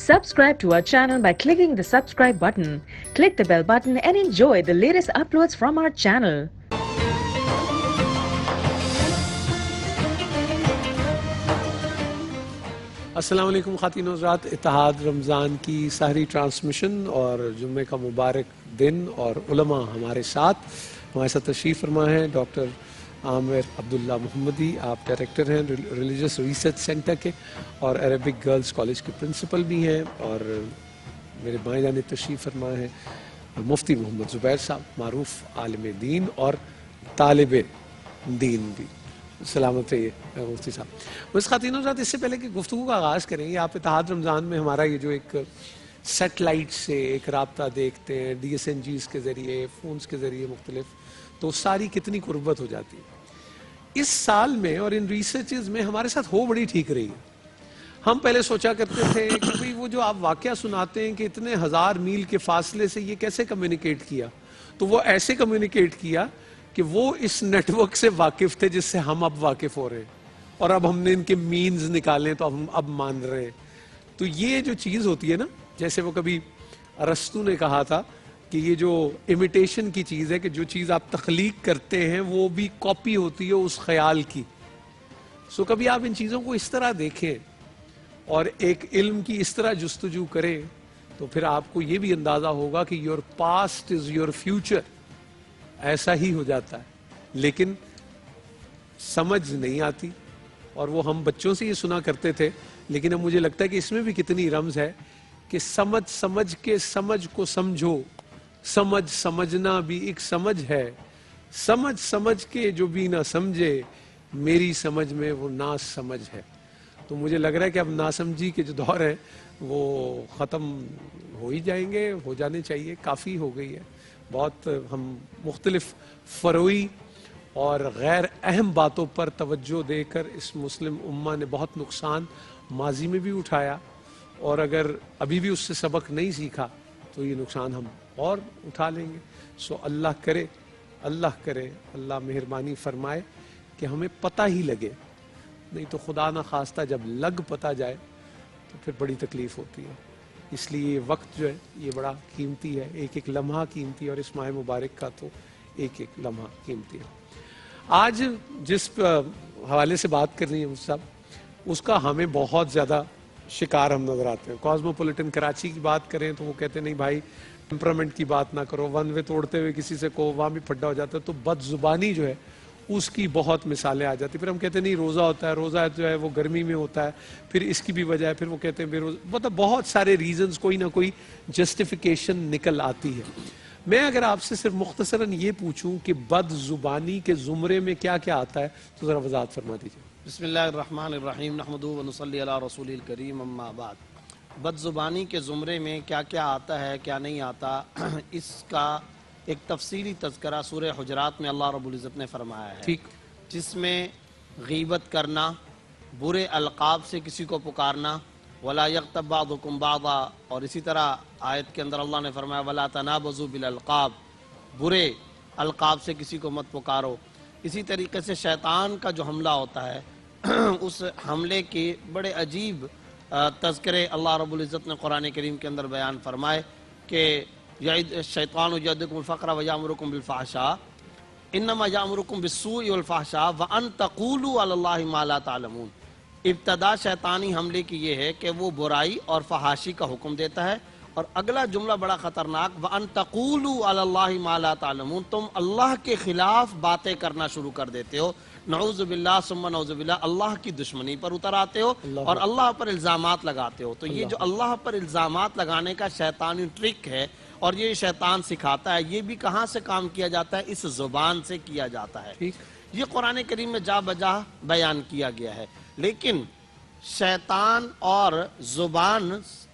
Subscribe to our channel by clicking the subscribe button. Click the bell button and enjoy the latest uploads from our channel. السلام علیکم خواتین و حضرات، اتحاد رمضان کی سحری ٹرانسمیشن اور جمعے کا مبارک دن، اور علماء ہمارے ساتھ تشریف فرما ہیں۔ ڈاکٹر عامر عبداللہ محمدی، آپ ڈائریکٹر ہیں ریلیجس ریسرچ سینٹر کے، اور عربک گرلز کالج کے پرنسپل بھی ہیں، اور میرے بائیں جانب تشریف فرما ہے مفتی محمد زبیر صاحب، معروف عالم دین اور طالب دین بھی۔ سلامت رہیے مفتی صاحب۔ بس خواتین و حضرات، اس سے پہلے کہ گفتگو کا آغاز کریں، یہ آپ اتحاد رمضان میں ہمارا یہ جو ایک سیٹلائٹ سے ایک رابطہ دیکھتے ہیں، ڈی ایس این جیز کے ذریعے، فونز کے ذریعے مختلف، تو ساری کتنی قربت ہو جاتی ہے۔ اس سال میں اور ان ریسرچز میں ہمارے ساتھ ہو بڑی ٹھیک رہی ہے۔ ہم پہلے سوچا کرتے تھے کہ بھئی وہ جو آپ واقعہ سناتے ہیں کہ اتنے ہزار میل کے فاصلے سے یہ کیسے کمیونیکیٹ کیا، تو وہ ایسے کمیونیکیٹ کیا کہ وہ اس نیٹ ورک سے واقف تھے جس سے ہم اب واقف ہو رہے ہیں، اور اب ہم نے ان کے مینز نکالیں تو ہم اب مان رہے ہیں۔ تو یہ جو چیز ہوتی ہے نا، جیسے وہ کبھی ارسطو نے کہا تھا کہ یہ جو امیٹیشن کی چیز ہے، کہ جو چیز آپ تخلیق کرتے ہیں وہ بھی کاپی ہوتی ہے اس خیال کی۔ سو کبھی آپ ان چیزوں کو اس طرح دیکھیں اور ایک علم کی اس طرح جستجو کریں، تو پھر آپ کو یہ بھی اندازہ ہوگا کہ your past is your future, ایسا ہی ہو جاتا ہے۔ لیکن سمجھ نہیں آتی، اور وہ ہم بچوں سے یہ سنا کرتے تھے، لیکن اب مجھے لگتا ہے کہ اس میں بھی کتنی رمز ہے کہ سمجھ کے سمجھ کو سمجھو، سمجھنا بھی ایک سمجھ ہے، سمجھ کے جو بھی نہ سمجھے، میری سمجھ میں وہ نا سمجھ ہے۔ تو مجھے لگ رہا ہے کہ اب ناسمجھی کے جو دور ہے وہ ختم ہو ہی جائیں گے، ہو جانے چاہیے، کافی ہو گئی ہے۔ بہت ہم مختلف فروعی اور غیر اہم باتوں پر توجہ دے کر اس مسلم امہ نے بہت نقصان ماضی میں بھی اٹھایا، اور اگر ابھی بھی اس سے سبق نہیں سیکھا تو یہ نقصان ہم اور اٹھا لیں گے۔ سو اللہ کرے اللہ مہربانی فرمائے کہ ہمیں پتہ ہی لگے، نہیں تو خدا نہ خواستہ جب لگ پتہ جائے تو پھر بڑی تکلیف ہوتی ہے۔ اس لیے یہ وقت جو ہے یہ بڑا قیمتی ہے، ایک ایک لمحہ قیمتی ہے، اور اس ماہ مبارک کا تو ایک ایک لمحہ قیمتی ہے۔ آج جس حوالے سے بات کرنی ہے مجھ صاحب، اس کا ہمیں بہت زیادہ شکار ہم نظر آتے ہیں۔ کاسموپولیٹن کراچی کی بات کریں تو وہ کہتے ہیں نہیں بھائی ٹیمپرامنٹ کی بات نہ کرو، ون وے توڑتے ہوئے کسی سے کو وہاں بھی پھڈا ہو جاتا ہے، تو بد زبانی جو ہے اس کی بہت مثالیں آ جاتی۔ پھر ہم کہتے ہیں نہیں روزہ ہوتا ہے، روزہ جو ہے وہ گرمی میں ہوتا ہے، پھر اس کی بھی وجہ ہے، پھر وہ کہتے ہیں بے روزہ، مطلب بہت سارے ریزنز، کوئی نہ کوئی جسٹیفیکیشن نکل آتی ہے۔ میں اگر آپ سے صرف مختصراً یہ پوچھوں کہ بد زبانی کے زمرے میں کیا کیا آتا ہے تو ذرا وضاحت فرما دیجیے۔ بسم اللہ الرحمن الرحیم، نحمدہ ونصلی علی رسول الکریم، اما بعد۔ بد زبانی کے زمرے میں کیا کیا آتا ہے، کیا نہیں آتا، اس کا ایک تفصیلی تذکرہ سورہ حجرات میں اللہ رب العزت نے فرمایا ہے، ٹھیک، جس میں غیبت کرنا، برے القاب سے کسی کو پکارنا، ولا یغتب بعضکم بعضا، اور اسی طرح آیت کے اندر اللہ نے فرمایا ولا تنابزوا بالالقاب، برے القاب سے کسی کو مت پکارو۔ اسی طریقے سے شیطان کا جو حملہ ہوتا ہے اس حملے کے بڑے عجیب تذکرے اللہ رب العزت نے قرآن کریم کے اندر بیان فرمائے کہ الشیطان یعدکم الفقر ویامرکم بالفحشاء انما یامرکم بالسوء والفحشاء وان تقولوا علی اللہ ما لا تعلمون۔ ابتدا شیطانی حملے کی یہ ہے کہ وہ برائی اور فحاشی کا حکم دیتا ہے، اور اگلا جملہ بڑا خطرناک، وَأَن تَقُولُوا عَلَى اللَّهِ مَا لَا تَعْلَمُونَ، تم اللہ کے خلاف باتیں کرنا شروع کر دیتے ہو، نعوذ باللہ ثم نعوذ باللہ، اللہ کی دشمنی پر اتر آتے ہو اور اللہ پر الزامات لگاتے ہو۔ تو یہ جو اللہ پر الزامات لگانے کا شیطانی ٹرک ہے، اور یہ شیطان سکھاتا ہے، یہ بھی کہاں سے کام کیا جاتا ہے؟ اس زبان سے کیا جاتا ہے۔ یہ قرآن کریم میں جا بجا بیان کیا گیا ہے۔ لیکن شیطان اور زبان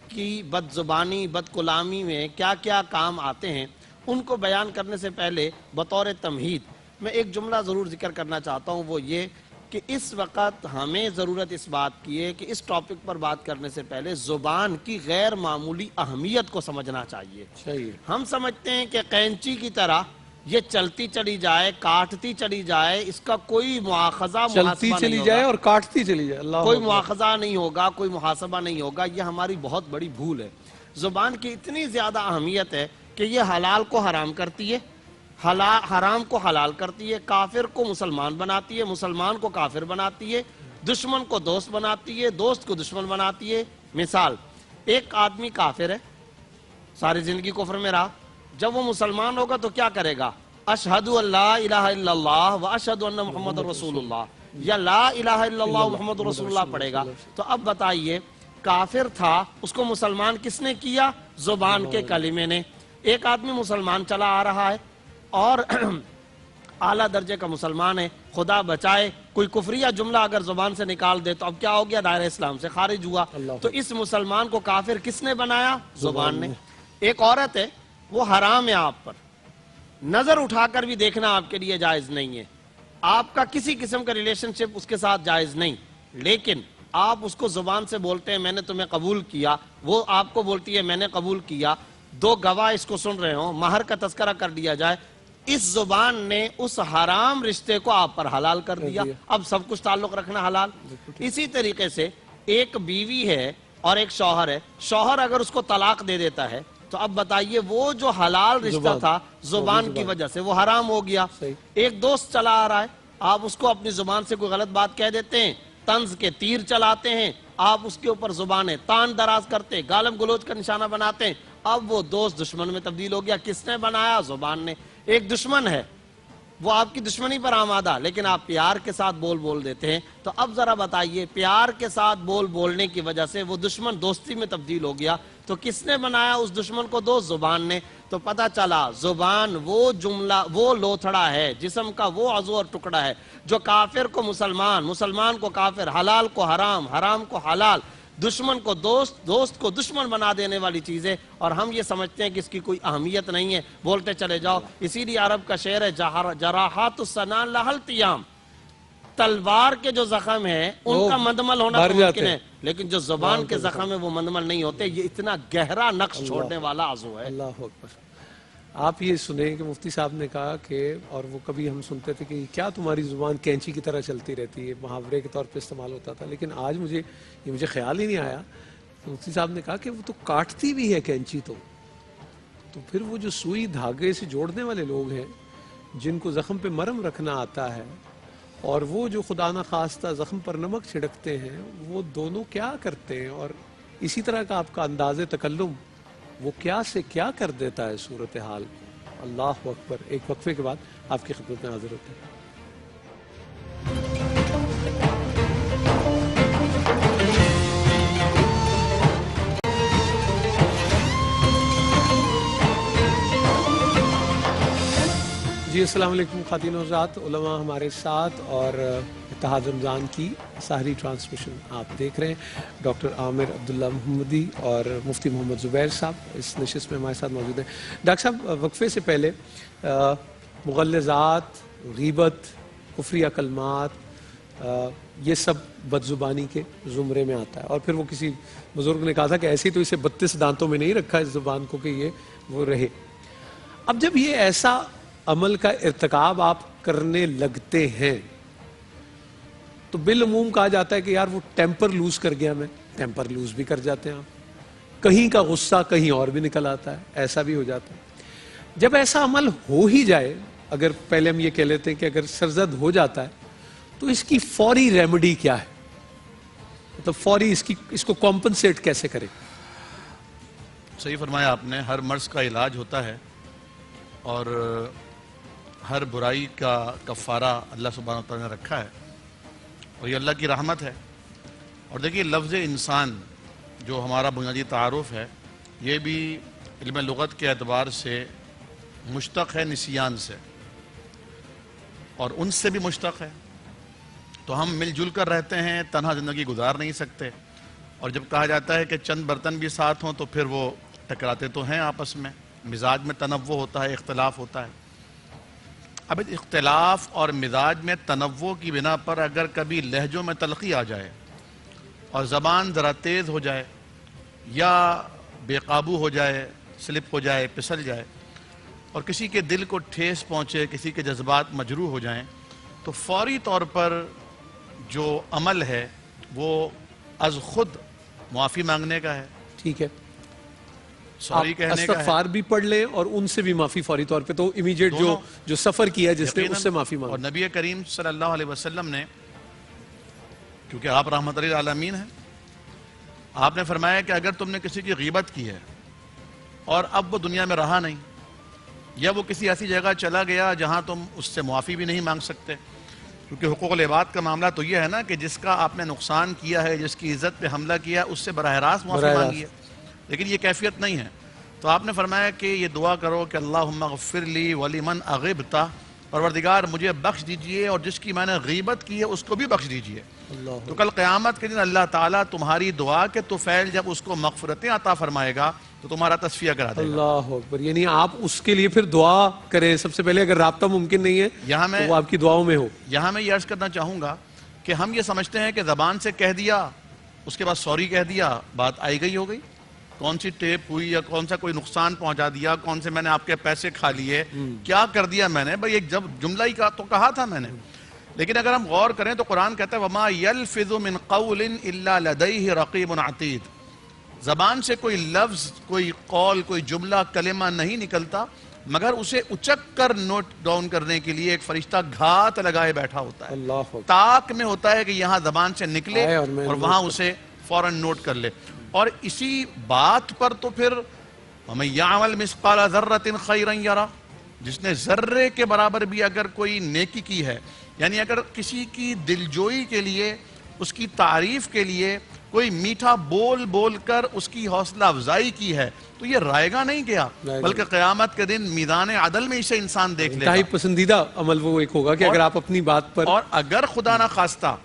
کی بد زبانی، بد کلامی میں کیا کیا کام آتے ہیں، ان کو بیان کرنے سے پہلے بطور تمہید میں ایک جملہ ضرور ذکر کرنا چاہتا ہوں، وہ یہ کہ اس وقت ہمیں ضرورت اس بات کی ہے کہ اس ٹاپک پر بات کرنے سے پہلے زبان کی غیر معمولی اہمیت کو سمجھنا چاہیے۔ ہم سمجھتے ہیں کہ قینچی کی طرح یہ چلتی چلی جائے، کاٹتی چلی جائے، اس کا کوئی مواخذہ چلتی محاسبہ چلی نہیں جائے ہوگا، اور کاٹتی چلی جائے، اللہ کوئی اکبر۔ مواخذہ نہیں ہوگا، کوئی محاسبہ نہیں ہوگا، یہ ہماری بہت بڑی بھول ہے۔ زبان کی اتنی زیادہ اہمیت ہے کہ یہ حلال کو حرام کرتی ہے، حرام کو حلال کرتی ہے، کافر کو مسلمان بناتی ہے، مسلمان کو کافر بناتی ہے، دشمن کو دوست بناتی ہے، دوست کو دشمن بناتی ہے۔ مثال، ایک آدمی کافر ہے، ساری زندگی کفر میں رہا، جب وہ مسلمان ہوگا تو کیا کرے گا؟ اشہدو ان لا الہ الا اللہ و اشہدو ان محمد رسول اللہ، یا لا الہ الا اللہ و محمد رسول اللہ پڑھے گا۔ تو اب بتائیے، کافر تھا، اس کو مسلمان کس نے کیا؟ زبان کے کلمے نے۔ ایک آدمی مسلمان چلا آ رہا ہے اور اعلیٰ درجے کا مسلمان ہے، خدا بچائے کوئی کفریہ جملہ اگر زبان سے نکال دے تو اب کیا ہو گیا؟ دائرہ اسلام سے خارج ہوا۔ تو اس مسلمان کو کافر کس نے بنایا؟ زبان نے۔ ایک عورت ہے، وہ حرام ہے آپ پر، نظر اٹھا کر بھی دیکھنا آپ کے لیے جائز نہیں ہے، آپ کا کسی قسم کا ریلیشن شپ اس کے ساتھ جائز نہیں، لیکن آپ اس کو زبان سے بولتے ہیں میں نے تمہیں قبول کیا، وہ آپ کو بولتی ہے میں نے قبول کیا، دو گواہ اس کو سن رہے ہوں، مہر کا تذکرہ کر دیا جائے، اس زبان نے اس حرام رشتے کو آپ پر حلال کر دیا، اب سب کچھ تعلق رکھنا حلال۔ اسی طریقے سے ایک بیوی ہے اور ایک شوہر ہے، شوہر اگر اس کو طلاق دے دیتا ہے تو اب بتائیے وہ جو حلال رشتہ تھا زبان کی وجہ سے وہ حرام ہو گیا۔ ایک دوست چلا آ رہا ہے، آپ اس کو اپنی زبان سے کوئی غلط بات کہہ دیتے ہیں، طنز کے تیر چلاتے ہیں، آپ اس کے اوپر زبانیں تان دراز کرتے، گالم گلوچ کا نشانہ بناتے ہیں، اب وہ دوست دشمن میں تبدیل ہو گیا۔ کس نے بنایا؟ زبان نے۔ ایک دشمن ہے، وہ آپ کی دشمنی پر آمادہ، لیکن آپ پیار کے ساتھ بول دیتے ہیں، تو اب ذرا بتائیے پیار کے ساتھ بولنے کی وجہ سے وہ دشمن دوستی میں تبدیل ہو گیا، تو کس نے بنایا اس دشمن کو دوست؟ زبان نے۔ تو پتہ چلا زبان وہ جملہ، وہ لوتھڑا ہے، جسم کا وہ عضو اور ٹکڑا ہے جو کافر کو مسلمان، مسلمان کو کافر، حلال کو حرام، حرام کو حلال، دشمن کو دوست، دوست کو دشمن بنا دینے والی چیزیں، اور ہم یہ سمجھتے ہیں کہ اس کی کوئی اہمیت نہیں ہے، بولتے چلے جاؤ۔ اسی لیے عرب کا شعر ہے جراحات السنان لہا التیام، تلوار کے جو زخم ہیں ان کا مندمل ہونا تو ممکن ہے، لیکن جو زبان کے زخم ہیں وہ مندمل نہیں ہوتے، یہ اتنا گہرا نقش چھوڑنے والا عضو ہے۔ اللہ اکبر۔ آپ یہ سنیں کہ مفتی صاحب نے کہا کہ، اور وہ کبھی ہم سنتے تھے کہ کیا تمہاری زبان کینچی کی طرح چلتی رہتی ہے، محاورے کے طور پہ استعمال ہوتا تھا، لیکن آج مجھے خیال ہی نہیں آیا۔ مفتی صاحب نے کہا کہ وہ تو کاٹتی بھی ہے کینچی، تو پھر وہ جو سوئی دھاگے سے جوڑنے والے لوگ ہیں جن کو زخم پہ مرہم رکھنا آتا ہے، اور وہ جو خدا نخواستہ زخم پر نمک چھڑکتے ہیں، وہ دونوں کیا کرتے ہیں، اور اسی طرح کا آپ کا انداز تکلم وہ کیا سے کیا کر دیتا ہے صورتحال کو۔ اللہ اکبر۔ ایک وقفے کے بعد آپ کی خدمت میں حاضر ہوتے ہیں۔ جی السلام علیکم خواتین و حضرات، علماء ہمارے ساتھ، اور اتحاد رمضان کی سحری ٹرانسمیشن آپ دیکھ رہے ہیں۔ ڈاکٹر عامر عبداللہ محمدی اور مفتی محمد زبیر صاحب اس نشست میں ہمارے ساتھ موجود ہیں۔ ڈاکٹر صاحب، وقفے سے پہلے مغلظات، غیبت، کفریہ کلمات، یہ سب بد زبانی کے زمرے میں آتا ہے، اور پھر وہ کسی بزرگ نے کہا تھا کہ ایسے تو اسے 32 دانتوں میں نہیں رکھا اس زبان کو کہ یہ وہ رہے۔ اب جب یہ ایسا عمل کا ارتکاب آپ کرنے لگتے ہیں تو بالعموم کہا جاتا ہے کہ یار وہ ٹیمپر لوز کر گیا، میں ٹیمپر لوز بھی کر جاتے ہیں آپ، کہیں کا غصہ کہیں اور بھی نکل آتا ہے، ایسا بھی ہو جاتا ہے۔ جب ایسا عمل ہو ہی جائے، اگر پہلے ہم یہ کہہ لیتے ہیں کہ اگر سرزد ہو جاتا ہے تو اس کی فوری ریمیڈی کیا ہے، مطلب فوری اس کو کمپنسیٹ کیسے کرے؟ صحیح فرمایا آپ نے، ہر مرض کا علاج ہوتا ہے، اور ہر برائی کا کفارہ اللہ سبحانہ وتعالی نے رکھا ہے، اور یہ اللہ کی رحمت ہے۔ اور دیکھیے، لفظ انسان جو ہمارا بنیادی تعارف ہے، یہ بھی علم لغت کے اعتبار سے مشتق ہے نسیان سے، اور ان سے بھی مشتق ہے۔ تو ہم مل جل کر رہتے ہیں، تنہا زندگی گزار نہیں سکتے، اور جب کہا جاتا ہے کہ چند برتن بھی ساتھ ہوں تو پھر وہ ٹکراتے تو ہیں آپس میں، مزاج میں تنوع ہوتا ہے، اختلاف ہوتا ہے۔ اب اختلاف اور مزاج میں تنوع کی بنا پر اگر کبھی لہجوں میں تلخی آ جائے اور زبان ذرا تیز ہو جائے یا بے قابو ہو جائے، سلپ ہو جائے، پسل جائے، اور کسی کے دل کو ٹھیس پہنچے، کسی کے جذبات مجروح ہو جائیں، تو فوری طور پر جو عمل ہے وہ از خود معافی مانگنے کا ہے، ٹھیک ہے، سوری کہنے کا ہے، استغفار بھی پڑھ لیں اور ان سے بھی معافی فوری طور پہ، تو امیجیٹ جو سفر کیا جس نے اس سے معافی اور مانگی. نبی کریم صلی اللہ علیہ وسلم نے، کیونکہ آپ رحمت للعالمین ہیں، آپ نے فرمایا کہ اگر تم نے کسی کی غیبت کی ہے اور اب وہ دنیا میں رہا نہیں، یا وہ کسی ایسی جگہ چلا گیا جہاں تم اس سے معافی بھی نہیں مانگ سکتے، کیونکہ حقوق العباد کا معاملہ تو یہ ہے نا کہ جس کا آپ نے نقصان کیا ہے، جس کی عزت پہ حملہ کیا، اس سے براہ راست معافی مانگی ہے، لیکن یہ کیفیت نہیں ہے. تو آپ نے فرمایا کہ یہ دعا کرو کہ اللہم اغفر لی ولمن اغبت، پروردگار مجھے بخش دیجئے اور جس کی میں نے غیبت کی ہے اس کو بھی بخش دیجئے. تو کل قیامت کے دن اللہ تعالیٰ تمہاری دعا کے طفیل جب اس کو مغفرتیں عطا فرمائے گا تو تمہارا تصفیہ کرا دے گا. اللہ اکبر. یعنی آپ اس کے لیے پھر دعا کریں سب سے پہلے، اگر رابطہ ممکن نہیں ہے تو وہ آپ کی دعاؤں میں ہو. یہاں میں یہ عرض کرنا چاہوں گا کہ ہم یہ سمجھتے ہیں کہ زبان سے کہہ دیا، اس کے بعد سوری کہہ دیا، بات آئی گئی ہو گئی. کون سی ٹیپ ہوئی یا کون سا کوئی نقصان پہنچا دیا، کون سے میں نے آپ کے پیسے کھا لیے، کیا کر دیا میں نے، بھئی ایک جملہ ہی تو کہا تھا میں نے. لیکن اگر ہم غور کریں تو قرآن کہتا ہے وَمَا يَلْفِظُ مِنْ قَوْلٍ إِلَّا لَدَيْهِ رَقِيبٌ عَتِيدٌ. زبان سے کوئی لفظ، کوئی قول، کوئی جملہ، کلمہ نہیں نکلتا مگر اسے اچک کر نوٹ ڈاؤن کرنے کے لیے ایک فرشتہ گھات لگائے بیٹھا ہوتا ہے. اللہ اکبر. تاک میں ہوتا ہے کہ یہاں زبان سے نکلے اور وہاں اسے فوراً نوٹ کر لے. اور اسی بات پر تو پھر وَمَن يَعْمَلْ مِثْقَالَ ذَرَّةٍ خَيْرًا يَرَهُ، جس نے ذرے کے برابر بھی اگر کوئی نیکی کی ہے، یعنی اگر کسی کی دلجوئی کے لیے، اس کی تعریف کے لیے کوئی میٹھا بول بول کر اس کی حوصلہ افزائی کی ہے تو یہ رائے گا نہیں گیا، بلکہ قیامت کے دن میدان عدل میں اسے انسان دیکھ لے گا. انتہائی پسندیدہ عمل وہ ایک ہوگا کہ اگر آپ اپنی بات پر، اور اگر خدا نہ خواستہ،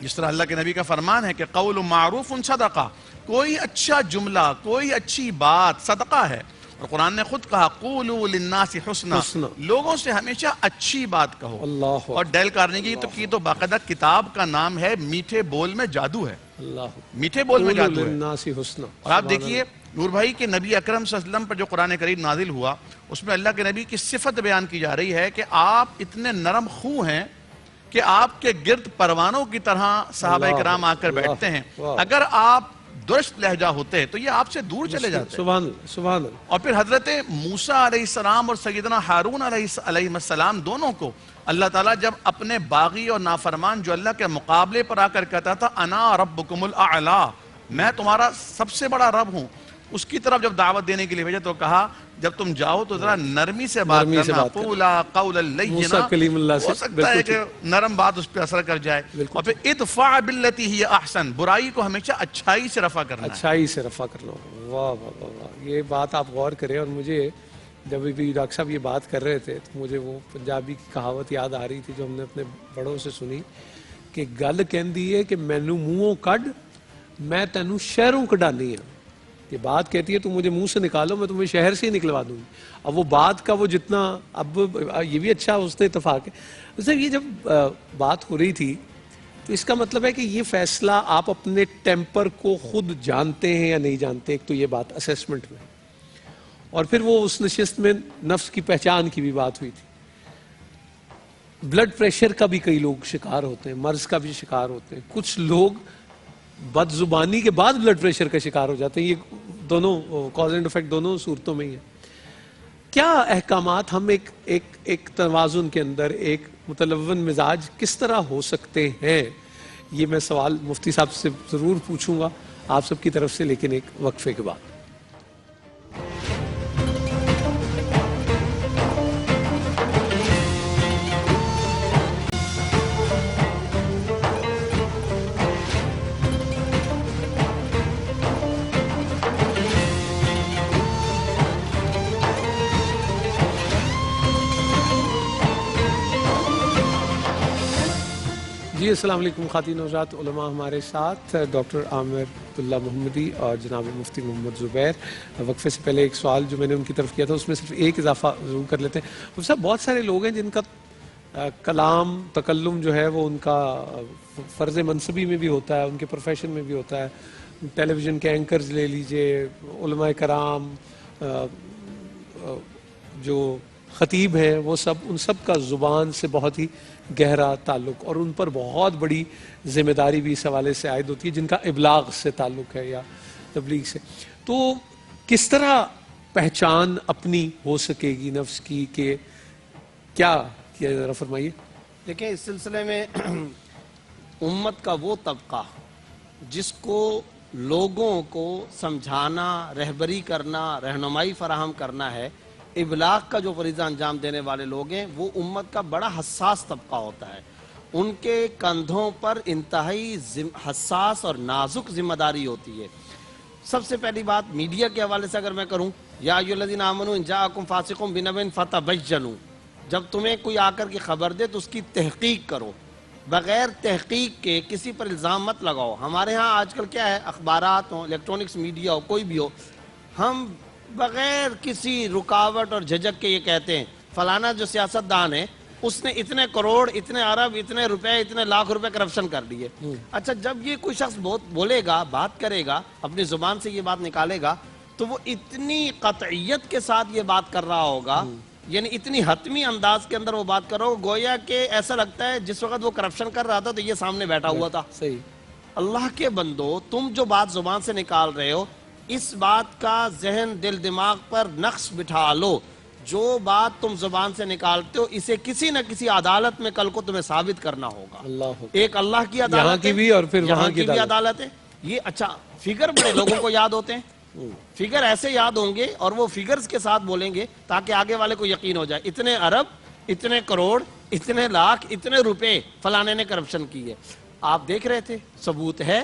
جس طرح اللہ کے نبی کا فرمان ہے کہ قول معروف صدقہ، کوئی اچھا جملہ، کوئی اچھی بات صدقہ ہے. اور قرآن نے خود کہا قولوا للناس حسنا، لوگوں سے ہمیشہ اچھی بات کہو. اللہ اور ڈیل کارنیگی کی تو باقاعدہ کتاب کا نام ہے میٹھے بول میں جادو ہے. اللہ میٹھے بول میں جادو ہے. للناس حسنا. اور آپ دیکھیے نور بھائی کہ نبی اکرم صلی اللہ علیہ وسلم پر جو قرآن کریم نازل ہوا اس میں اللہ کے نبی کی صفت بیان کی جا رہی ہے کہ آپ اتنے نرم خو ہیں کہ آپ کے گرد پروانوں کی طرح صحابہ کرام آ کر بیٹھتے ہیں. اگر آپ درست لہجہ ہوتے تو یہ آپ سے دور چلے جاتے. سبحان اللہ، سبحان اللہ. اور پھر حضرت موسیٰ علیہ السلام اور سیدنا ہارون علیہ السلام دونوں کو اللہ تعالیٰ جب اپنے باغی اور نافرمان جو اللہ کے مقابلے پر آ کر کہتا تھا انا ربکم الاعلی، میں تمہارا سب سے بڑا رب ہوں، اس کی طرف جب دعوت دینے کے لیے بھیجا تو کہا جب تم جاؤ تو ذرا نرمی سے بات کرنا، قولا قولا لینا، ہو سکتا ہے کہ نرم بات اس پہ اثر کر جائے. اور پھر ادفع باللتی ہی احسن، برائی کو ہمیشہ اچھائی سے رفع کرنا ہے. اچھائی سے رفع کرنا. واہ واہ واہ. یہ بات آپ غور کریں. اور مجھے جب بھی ڈاکٹر صاحب یہ بات کر رہے تھے تو مجھے وہ پنجابی کی کہاوت یاد آ رہی تھی جو ہم نے اپنے بڑوں سے سنی کہ گل کہندی ہے کہ مینوں منہوں کڈ میں تینوں شہروں کڈانی ہاں. یہ بات کہتی ہے تو مجھے منہ سے نکالو میں تمہیں شہر سے ہی نکلوا دوں گی. اب وہ بات کا وہ جتنا، اب یہ بھی اچھا اس نے اتفاق ہے. سر یہ جب بات ہو رہی تھی تو اس کا مطلب ہے کہ یہ فیصلہ آپ اپنے ٹیمپر کو خود جانتے ہیں یا نہیں جانتے. ایک تو یہ بات اسیسمنٹ میں، اور پھر وہ اس نشست میں نفس کی پہچان کی بھی بات ہوئی تھی. بلڈ پریشر کا بھی کئی لوگ شکار ہوتے ہیں، مرض کا بھی شکار ہوتے ہیں. کچھ لوگ بد زبانی کے بعد بلڈ پریشر کا شکار ہو جاتے ہیں. یہ دونوں کاز اینڈ افیکٹ دونوں صورتوں میں ہی ہیں. کیا احکامات ہم ایک توازن کے اندر ایک متلون مزاج کس طرح ہو سکتے ہیں؟ یہ میں سوال مفتی صاحب سے ضرور پوچھوں گا آپ سب کی طرف سے، لیکن ایک وقفے کے بعد. جی السلام علیکم خواتین و حضرات. علماء ہمارے ساتھ ڈاکٹر عامر عبداللہ محمدی اور جناب مفتی محمد زبیر. وقفے سے پہلے ایک سوال جو میں نے ان کی طرف کیا تھا اس میں صرف ایک اضافہ ضرور کر لیتے ہیں. مفتی صاحب بہت سارے لوگ ہیں جن کا کلام تکلم جو ہے وہ ان کا فرض منصبی میں بھی ہوتا ہے، ان کے پروفیشن میں بھی ہوتا ہے. ٹیلی ویژن کے اینکرز لے لیجئے، علماء کرام، جو خطیب ہیں وہ سب، ان سب کا زبان سے بہت ہی گہرا تعلق، اور ان پر بہت بڑی ذمہ داری بھی اس حوالے سے عائد ہوتی ہے جن کا ابلاغ سے تعلق ہے یا تبلیغ سے. تو کس طرح پہچان اپنی ہو سکے گی نفس کی، کہ کیا کیا، ذرا فرمائیے. دیکھیں اس سلسلے میں امت کا وہ طبقہ جس کو لوگوں کو سمجھانا، رہبری کرنا، رہنمائی فراہم کرنا ہے، ابلاغ کا جو فریضہ انجام دینے والے لوگ ہیں، وہ امت کا بڑا حساس طبقہ ہوتا ہے. ان کے کندھوں پر انتہائی حساس اور نازک ذمہ داری ہوتی ہے. سب سے پہلی بات میڈیا کے حوالے سے اگر میں کروں، یا ایھا الذین آمنوا ان جاءکم فاسق بنبأ فتبینوا، جب تمہیں کوئی آ کر کی خبر دے تو اس کی تحقیق کرو، بغیر تحقیق کے کسی پر الزام مت لگاؤ. ہمارے ہاں آج کل کیا ہے، اخبارات ہوں، الیکٹرونکس میڈیا ہو، کوئی بھی ہو، ہم بغیر کسی رکاوٹ اور جھجک کے یہ کہتے ہیں فلانا جو سیاست دان ہے اس نے اتنے کروڑ، اتنے ارب، اتنے روپے، اتنے لاکھ روپے کرپشن کر دیے. اچھا، جب یہ کوئی شخص بولے گا، بات کرے گا، اپنی زبان سے یہ بات نکالے گا، تو وہ اتنی قطعیت کے ساتھ یہ بات کر رہا ہوگا، یعنی اتنی حتمی انداز کے اندر وہ بات کر رہا ہوگا، گویا کہ ایسا لگتا ہے جس وقت وہ کرپشن کر رہا تھا تو یہ سامنے بیٹھا ہوا تھا. صحیح. اللہ کے بندو، تم جو بات زبان سے نکال رہے ہو، اس بات کا ذہن، دل، دماغ پر نقش بٹھا لو. جو بات تم زبان سے نکالتے ہو اسے کسی نہ کسی عدالت میں کل کو تمہیں ثابت کرنا ہوگا. اللہ ایک اللہ کی عدالت یہاں کی بھی اور پھر یہاں وہاں کی کی بھی عدالت ہے. یہ اچھا فگر بڑے لوگوں کو یاد ہوتے ہیں، فگر ایسے یاد ہوں گے اور وہ فگرز کے ساتھ بولیں گے تاکہ آگے والے کو یقین ہو جائے، اتنے ارب، اتنے کروڑ، اتنے لاکھ، اتنے روپے فلانے نے کرپشن کی ہے. آپ دیکھ رہے تھے، ثبوت ہے،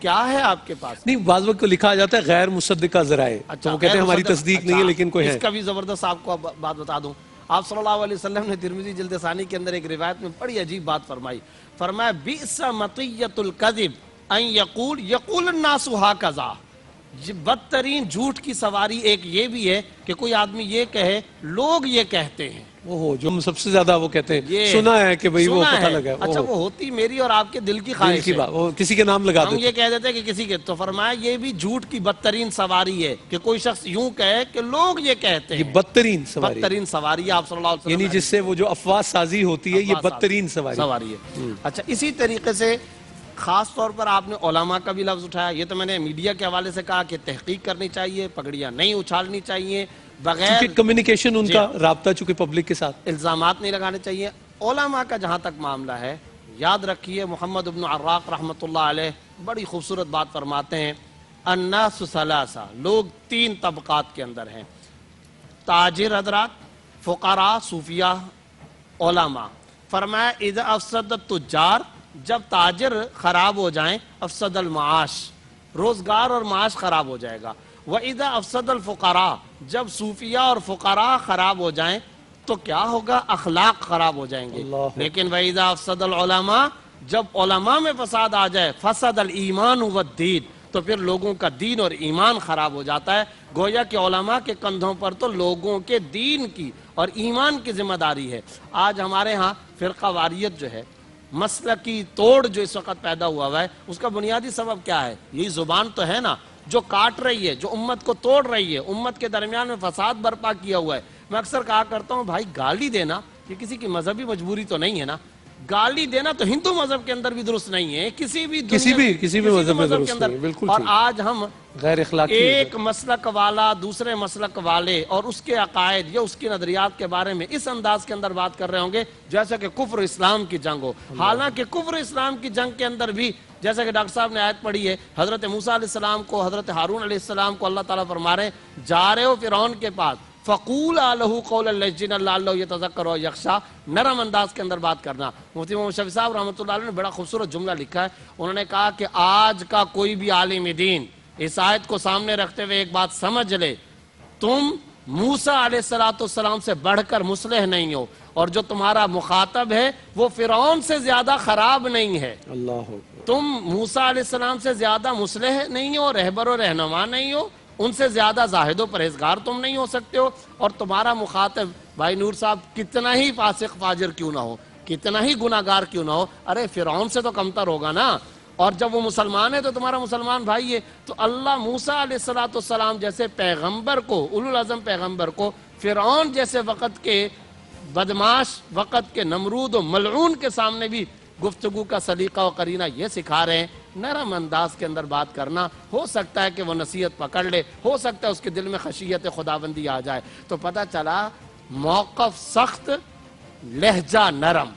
کیا ہے آپ کے پاس؟ نہیں، بعض وقت کو لکھا جاتا ہے غیر مصدقہ ذرائع، تو وہ کہتے ہیں ہماری تصدیق نہیں ہے لیکن کوئی ہے. اس کا بھی زبردست آپ کو بات بتا دوں. آپ صلی اللہ علیہ وسلم نے ترمذی جلد ثانی کے اندر ایک روایت میں بڑی عجیب بات فرمائی. فرمایا بئس مطیۃ الکذب ان یقول الناس ھکذا. بدترین جھوٹ کی سواری ایک یہ بھی ہے کہ کوئی آدمی یہ کہے لوگ یہ کہتے ہیں. وہ جو ہم سب سے زیادہ وہ کہتے ہیں، سنا ہے کہ بھئی وہ پتہ لگا ہے. اچھا، وہ ہوتی میری اور آپ کے دل کی دل خواہش کی ہے، بات، وہ کسی کے نام لگا ہم دیتے یہ کہہ دیتے ہیں کہ کسی کے. تو فرمایا یہ بھی جھوٹ کی بدترین سواری ہے کہ کوئی شخص یوں کہے کہ لوگ یہ کہتے یہ ہیں. بدترین سواری ہے. بدترین سواری ہے. آپ صلی اللہ علیہ وسلم یعنی جس سے وہ جو افواہ سازی ہوتی ہے، یہ بدترین سواری ہے. اچھا، اسی طریقے سے خاص طور پر آپ نے علماء کا بھی لفظ اٹھایا. یہ تو میں نے میڈیا کے حوالے سے کہا کہ تحقیق کرنی چاہیے، پگڑیاں نہیں اچھالنی چاہیے، بغیر کیونکہ کمیونیکیشن ان کا رابطہ چونکہ پبلک کے ساتھ، الزامات نہیں لگانے چاہیے. علماء کا جہاں تک معاملہ ہے، یاد رکھیے محمد ابن عراق رحمۃ اللہ علیہ بڑی خوبصورت بات فرماتے ہیں. الناس ثلاثہ، لوگ تین طبقات کے اندر ہیں: تاجر حضرات، فقراء، صوفیہ، علماء. فرمایا اذا افسد التجار، جب تاجر خراب ہو جائیں، افسد المعاش، روزگار اور معاش خراب ہو جائے گا. وَإِذَا أَفْسَدَ الْفُقَرَاء، جب صوفیہ اور فقراء خراب ہو جائیں تو کیا ہوگا؟ اخلاق خراب ہو جائیں گے. لیکن وَإِذَا أَفْسَدَ الْعُلَمَاء، جب علماء میں فساد آ جائے، فَسَدَ الْإِيمَانُ وَالدِّينُ، تو پھر لوگوں کا دین اور ایمان خراب ہو جاتا ہے. گویا کہ علماء کے کندھوں پر تو لوگوں کے دین کی اور ایمان کی ذمہ داری ہے. آج ہمارے ہاں فرقہ واریت جو ہے، مسلکی توڑ جو اس وقت پیدا ہوا ہے، اس کا بنیادی سبب کیا ہے؟ یہی زبان تو ہے نا، جو کاٹ رہی ہے، جو امت کو توڑ رہی ہے، امت کے درمیان میں فساد برپا کیا ہوا ہے. میں اکثر کہا کرتا ہوں بھائی گالی دینا یہ کسی کی مذہبی مجبوری تو نہیں ہے نا. گالی دینا تو ہندو مذہب کے اندر بھی درست نہیں ہے، کسی بھی مذہب میں درست نہیں ہے. بالکل. اور آج ہم غیر اخلاقی ایک مسلک والا دوسرے مسلک والے اور اس کے عقائد یا اس کی نظریات کے بارے میں اس انداز کے اندر بات کر رہے ہوں گے جیسا کہ کفر اسلام کی جنگ ہو. حالانکہ کفر اسلام کی جنگ کے اندر بھی جیسا کہ ڈاکٹر صاحب نے آیت پڑھی ہے، حضرت موسیٰ علیہ السلام کو، حضرت ہارون علیہ السلام کو اللہ تعالیٰ فرما رہے ہیں جا رہے ہو فرعون کے پاس، فَقُولَا لَهُ قَوْلًا لَّيِّنًا لَعَلَّهُ يَتَذَكَّرُ أَوْ يَخْشَىٰ، نرم انداز کے اندر بات کرنا. مفتی محمد شفیع صاحب رحمۃ اللہ علیہ نے بڑا خوبصورت جملہ لکھا ہے. انہوں نے کہا کہ آج کا کوئی بھی عالم دین اس آیت کو سامنے رکھتے ہوئے ایک بات سمجھ لے، تم موسیٰ علیہ السلام سے بڑھ کر مصلح نہیں ہو، اور جو تمہارا مخاطب ہے وہ فرعون سے زیادہ خراب نہیں ہے. تم موسیٰ علیہ السلام سے زیادہ مصلح نہیں ہو، رہبر و رہنما نہیں ہو، ان سے زیادہ زاہد و پرہیزگار تم نہیں ہو سکتے ہو. اور تمہارا مخاطب بھائی نور صاحب کتنا ہی فاسق فاجر کیوں نہ ہو، کتنا ہی گناہگار کیوں نہ ہو، ارے فرعون سے تو کمتر ہوگا نا. اور جب وہ مسلمان ہے تو تمہارا مسلمان بھائی ہے. تو اللہ موسیٰ علیہ السلام جیسے پیغمبر کو، اولو العزم پیغمبر کو فرعون جیسے وقت کے بدماش، وقت کے نمرود و ملعون کے سامنے بھی گفتگو کا سلیقہ و قرینہ یہ سکھا رہے ہیں، نرم انداز کے اندر بات کرنا۔ ہو سکتا ہے کہ وہ نصیحت پکڑ لے، ہو سکتا ہے اس کے دل میں خشیت خداوندی آ جائے۔ تو پتہ چلا موقف سخت، لہجہ نرم،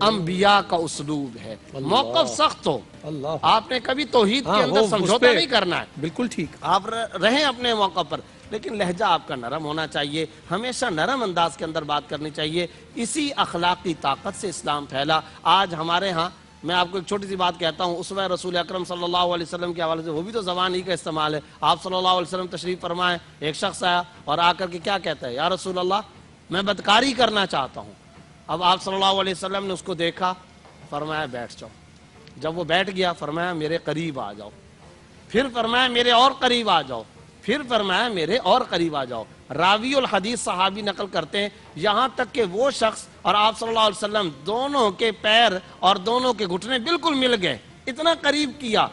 انبیاء کا اسلوب ہے۔ موقف سخت ہو، اللہ آپ نے کبھی توحید کے اندر وہ سمجھوتا نہیں کرنا ہے، بالکل ٹھیک۔ آپ رہیں اپنے موقع پر، لیکن لہجہ آپ کا نرم ہونا چاہیے، ہمیشہ نرم انداز کے اندر بات کرنی چاہیے۔ اسی اخلاقی طاقت سے اسلام پھیلا۔ آج ہمارے ہاں، میں آپ کو ایک چھوٹی سی بات کہتا ہوں، اسوہ رسول اکرم صلی اللہ علیہ وسلم کے حوالے سے، وہ بھی تو زبان ہی کا استعمال ہے۔ آپ صلی اللہ علیہ وسلم تشریف فرمائے، ایک شخص آیا اور آ کر کے کیا کہتا ہے، یا رسول اللہ میں بدکاری کرنا چاہتا ہوں۔ اب آپ صلی اللہ علیہ وسلم نے اس کو دیکھا، فرمایا بیٹھ جاؤ۔ جب وہ بیٹھ گیا فرمایا میرے قریب آ جاؤ، پھر فرمایا میرے اور قریب آ جاؤ، پھر فرمایا میرے اور قریب آ جاؤ۔ راوی الحدیث صحابی نقل کرتے ہیں یہاں تک کہ وہ شخص اور آپ صلی اللہ علیہ وسلم دونوں کے پیر اور دونوں کے گھٹنے بالکل مل گئے، اتنا قریب کیا۔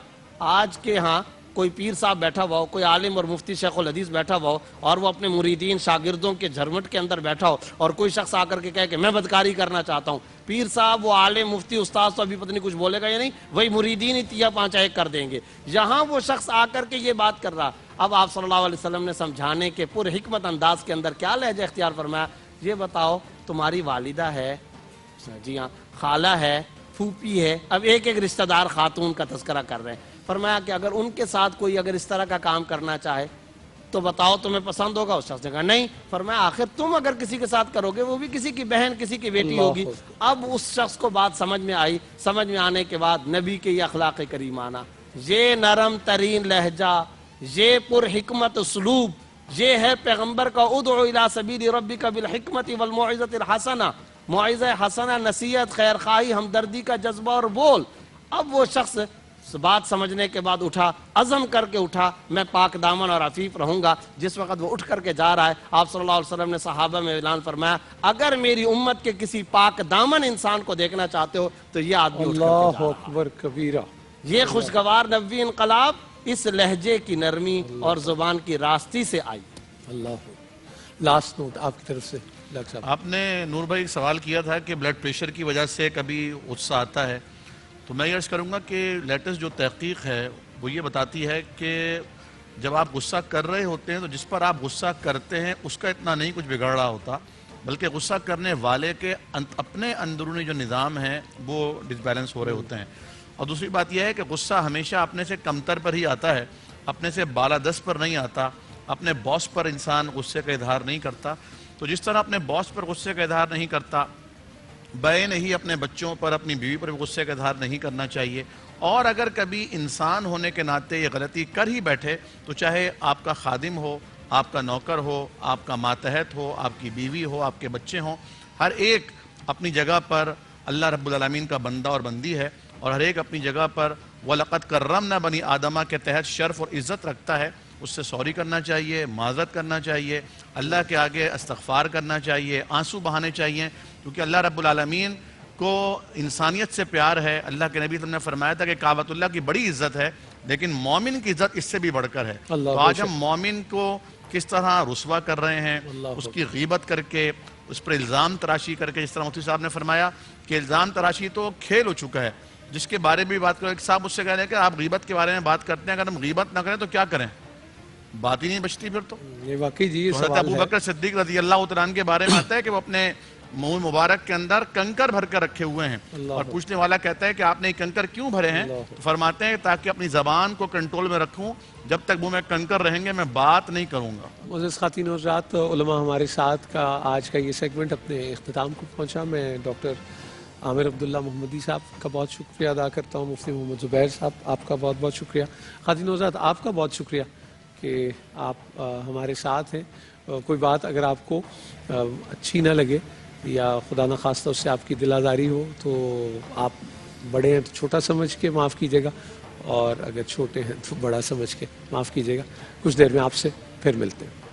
آج کے ہاں کوئی پیر صاحب بیٹھا ہوا ہو، کوئی عالم اور مفتی شیخ الحدیث بیٹھا ہوا ہو، اور وہ اپنے مریدین شاگردوں کے جھرمٹ کے اندر بیٹھا ہو، اور کوئی شخص آ کر کے کہے کہ میں بدکاری کرنا چاہتا ہوں، پیر صاحب وہ عالم مفتی استاد تو ابھی پتہ نہیں کچھ بولے گا یا نہیں، وہی مریدین ہی تیا پانچا ایک کر دیں گے۔ یہاں وہ شخص آ کر کے یہ بات کر رہا، اب آپ صلی اللہ علیہ وسلم نے سمجھانے کے پر حکمت انداز کے اندر کیا لہجہ اختیار فرمایا، یہ بتاؤ تمہاری والدہ ہے، جی ہاں، خالہ ہے، پھوپھی ہے، اب ایک ایک رشتہ دار خاتون کا تذکرہ کر رہے ہیں۔ فرمایا کہ اگر ان کے ساتھ کوئی اگر اس طرح کا کام کرنا چاہے تو بتاؤ تمہیں پسند ہوگا؟ اس شخص نے کہا نہیں۔ فرمایا آخر تم اگر کسی کے ساتھ کرو گے وہ بھی کسی کی بہن، کسی کی بیٹی ہوگی۔ اب اس شخص کو بات سمجھ میں آئی، سمجھ میں آنے کے بعد نبی کے یہ اخلاق کریمانہ، یہ نرم ترین لہجہ، یہ پر حکمت اسلوب، یہ ہے پیغمبر کا ادعو الی سبیل ربک بالحکمت والموعظۃ الحسنہ، موعظہ حسنہ، نصیحت، خیر خواہی، ہمدردی کا جذبہ اور بول۔ اب وہ شخص بات سمجھنے کے بعد اٹھا، عزم کر کے اٹھا میں پاک دامن اور عفیف رہوں گا۔ جس وقت وہ اٹھ کر کے جا رہا ہے، آپ صلی اللہ علیہ وسلم نے صحابہ میں اعلان فرمایا اگر میری امت کے کسی پاک دامن انسان کو دیکھنا چاہتے ہو تو یہ آدمی اٹھ کر کے جا اللہ رہا ہے۔ اکبر کبیرہ۔ یہ خوشگوار نبوی انقلاب اس لہجے کی نرمی اور زبان کی راستی سے آئی۔ اللہ لاسٹ نوٹ آپ کی طرف سے ڈاکٹر صاحب۔ آپ نے نور بھائی ایک سوال کیا تھا کہ بلڈ پریشر کی وجہ سے کبھی غصہ آتا ہے، تو میں یہ عرض کروں گا کہ لیٹسٹ جو تحقیق ہے وہ یہ بتاتی ہے کہ جب آپ غصہ کر رہے ہوتے ہیں تو جس پر آپ غصہ کرتے ہیں اس کا اتنا نہیں کچھ بگڑ رہا ہوتا، بلکہ غصہ کرنے والے کے اپنے اندرونی جو نظام ہیں وہ ڈس بیلنس ہو رہے ہوتے ہیں۔ اور دوسری بات یہ ہے کہ غصہ ہمیشہ اپنے سے کمتر پر ہی آتا ہے، اپنے سے بالادست پر نہیں آتا۔ اپنے باس پر انسان غصے کا اظہار نہیں کرتا، تو جس طرح اپنے باس پر غصے کا اظہار نہیں کرتا، بین ہی اپنے بچوں پر، اپنی بیوی پر غصے کا اظہار نہیں کرنا چاہیے۔ اور اگر کبھی انسان ہونے کے ناطے یہ غلطی کر ہی بیٹھے تو چاہے آپ کا خادم ہو، آپ کا نوکر ہو، آپ کا ماتحت ہو، آپ کی بیوی ہو، آپ کے بچے ہوں، ہر ایک اپنی جگہ پر اللہ رب العالمین کا بندہ اور بندی ہے، اور ہر ایک اپنی جگہ پر وَلَقَدْ كَرَّمْنَا بَنِي آدَمَ کے تحت شرف اور عزت رکھتا ہے۔ اس سے سوری کرنا چاہیے، معذرت کرنا چاہیے، اللہ کے آگے استغفار کرنا چاہیے، آنسو بہانے چاہیے، کیونکہ اللہ رب العالمین کو انسانیت سے پیار ہے۔ اللہ کے نبی صلی اللہ علیہ وسلم نے فرمایا تھا کہ کعبۃ اللہ کی بڑی عزت ہے، لیکن مومن کی عزت اس سے بھی بڑھ کر ہے۔ تو آج ہم مومن کو کس طرح رسوا کر رہے ہیں، اس کی غیبت کر کے، اس پر الزام تراشی کر کے، جس طرح مفتی صاحب نے فرمایا کہ الزام تراشی تو کھیل ہو چکا ہے، جس کے بارے میں بھی بات کرو۔ ایک صاحب مجھ سے کہہ رہے ہیں کہ آپ غیبت کے بارے میں بات کرتے ہیں، اگر ہم غیبت نہ کریں تو کیا کریں؟ بات ہی نہیں بچتی پھر تو۔ یہ واقعی جی یہ حضرت سوال ابو ہے۔ بکر صدیق رضی اللہ تعالیٰ عنہ کے بارے میں آتا ہے کہ وہ اپنے منہ مبارک کے اندر کنکر بھر کر رکھے ہوئے ہیں، اور پوچھنے والا کہتا ہے کہ آپ نے یہ کنکر کیوں بھرے ہیں؟ تو فرماتے ہیں تاکہ اپنی زبان کو کنٹرول میں رکھوں، جب تک منہ میں کنکر رہیں گے میں بات نہیں کروں گا۔ معزز خواتین و حضرات، علماء ہمارے ساتھ کا آج کا یہ سیگمنٹ اپنے اختتام کو پہنچا۔ میں ڈاکٹر عامر عبداللہ محمدی صاحب کا بہت شکریہ ادا کرتا ہوں، مفتی محمد زبیر صاحب آپ کا بہت بہت شکریہ، خواتین و حضرات آپ کا بہت شکریہ کہ آپ ہمارے ساتھ ہیں۔ کوئی بات اگر آپ کو اچھی نہ لگے یا خدا نخواستہ اس سے آپ کی دل آزاری ہو تو آپ بڑے ہیں تو چھوٹا سمجھ کے معاف کیجیے گا، اور اگر چھوٹے ہیں تو بڑا سمجھ کے معاف کیجیے گا۔ کچھ دیر میں آپ سے پھر ملتے ہیں۔